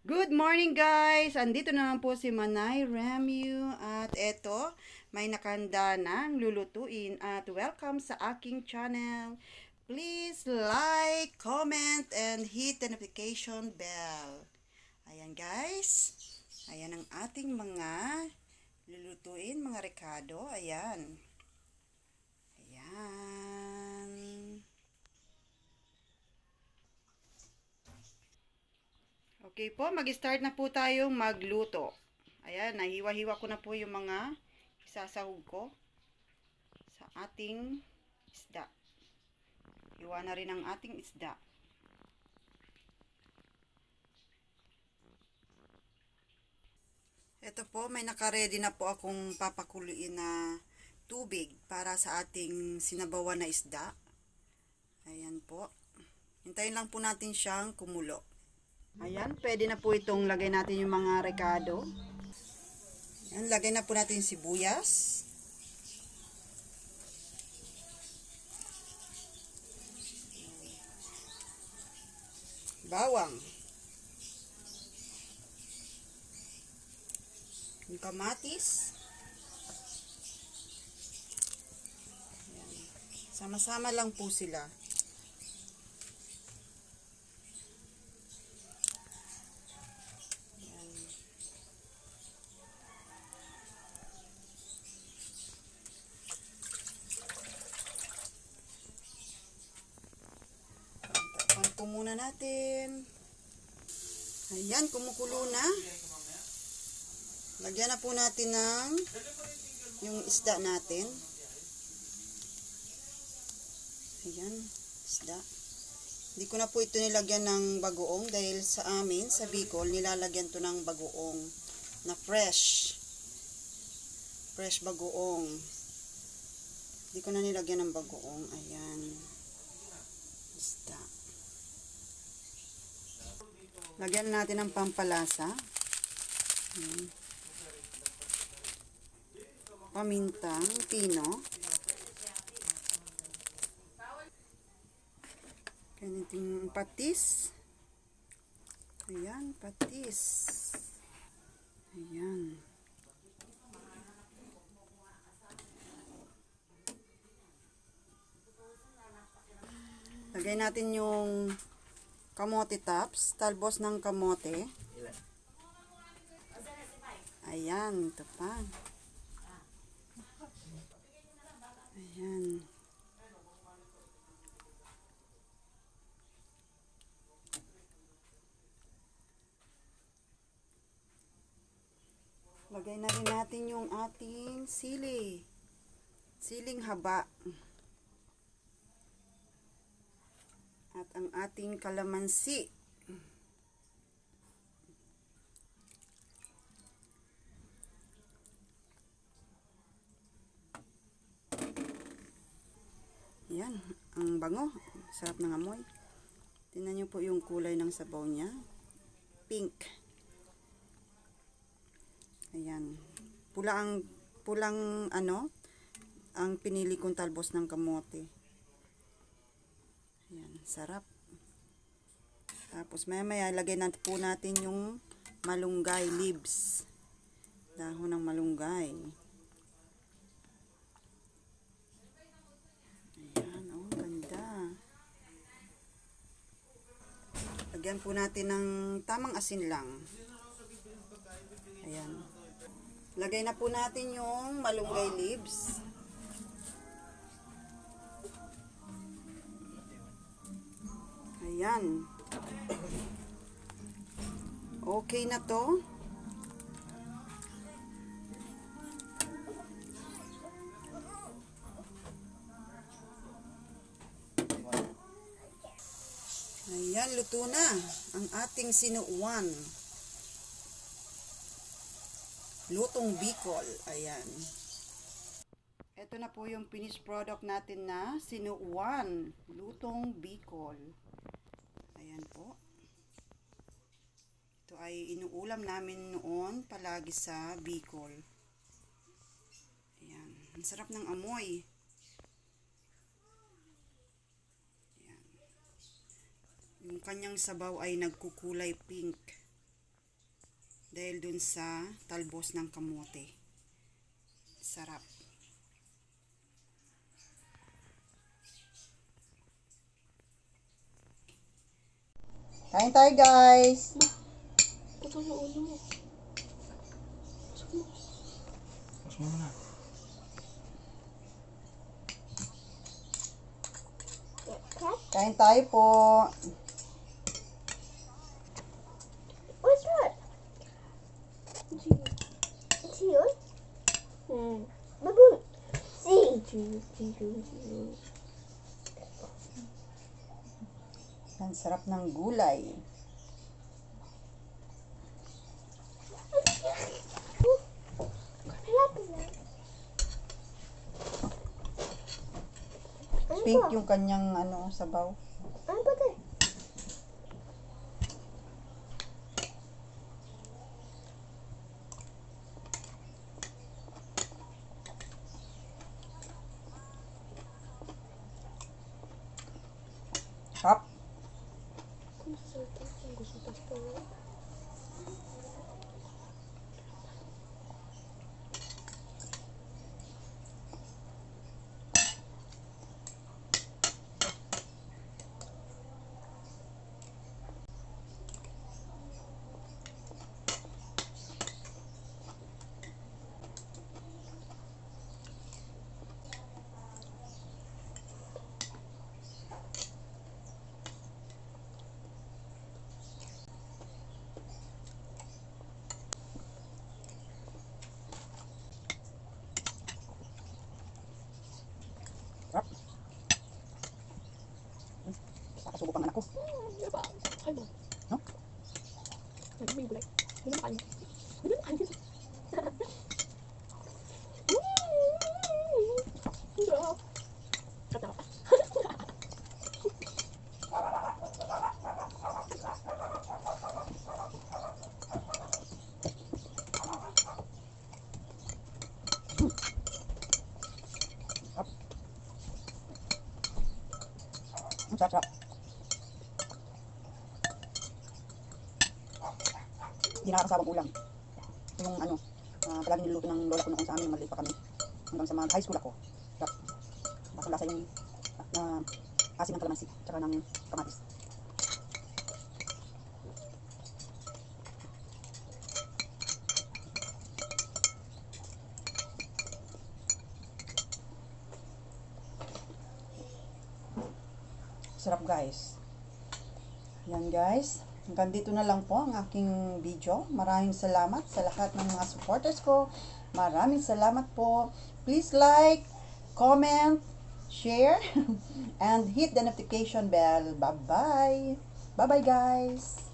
Good morning guys! Andito naman po si Manay Remu at eto, may nakanda ng lulutuin at welcome sa aking channel. Please like, comment, and hit the notification bell. Ayan guys, ayan ang ating mga lulutuin, mga rekado. Ayan. Ayan. Okay po, mag-start na po tayong magluto. Ayan, nahiwa-hiwa ko na po yung mga isasahog ko sa ating isda. Hiwa na rin ang ating isda. Ito po, may nakaredy na po akong papakuluin na tubig para sa ating sinabawan na isda. Ayan po. Hintayin lang po natin siyang kumulo. Ayan, pwede na po itong lagay natin yung mga rekado. Ayan, lagay na po natin yung sibuyas. Bawang. Yung kamatis. Sama-sama lang po sila. Takpan po muna natin. Ayan, kumukulo na. Lagyan na po natin ng yung isda natin. Ayan, isda. Hindi ko na po ito nilagyan ng bagoong dahil sa amin, sa Bicol, nilalagyan to ng bagoong na fresh. Fresh bagoong. Hindi ko na nilagyan ng bagoong. Ayan. Isda. Lagyan natin ng pampalasa. Ayan. Pamintang pino. Ganitong patis. Ayan, patis. Ayan. Lagay natin yung kamote tops, talbos ng kamote. Ayan, ito pa. Ayan. Lagay na rin natin yung ating sili. Siling haba. At ang ating kalamansi. Ayan, ang bango. Sarap ng amoy. Tingnan nyo po yung kulay ng sabaw niya. Pink. Ayan. Pulang ang pinili kong talbos ng kamote. Ayan, sarap. Tapos maya lagay na po natin yung malunggay leaves. Dahon ng malunggay. Ayan, oh, ganda. Lagyan po natin ng tamang asin lang. Ayan. Lagay na po natin yung malunggay leaves. Ayan. Okay na to. Ayan, luto na ang ating sinuuan. Lutong Bicol. Ayan. Ito na po yung finished product natin na sinuuan. Lutong Bicol. Ayan po. Ito ay inuulam namin noon palagi sa Bicol. Ayan. Ang sarap ng amoy. Ayan. Yung kanyang sabaw ay nagkukulay pink. Dahil dun sa talbos ng kamote. Sarap. Kain tayo, guys. Ito yung ulo mo. Mas mo na. Kain tayo po. What's that? It's here. Baboon. See. Ang sarap ng gulay. Pink yung kanyang sabaw. Ano ba ito? Sarap. Sarap. Nakasubo pang anak ko. Ano ba? Ay mo. No? Ano yung gulay? Hindi mo makain. Hindi mo makain. Sarap. Ang sarap. Hindi nakakasawang ulam. Ito yung palagi niluluto ng lola ko noon sa amin nung maliit pa kami. Hanggang sa mag-high school ako. Sarap. Basang-lasa yung asin ng kalamansi tsaka ng kamatis. Sarap, guys. Yan, guys. Hanggang dito na lang po ang aking video. Maraming salamat sa lahat ng mga supporters ko. Maraming salamat po. Please like, comment, share, and hit the notification bell. Bye-bye. Bye-bye, guys.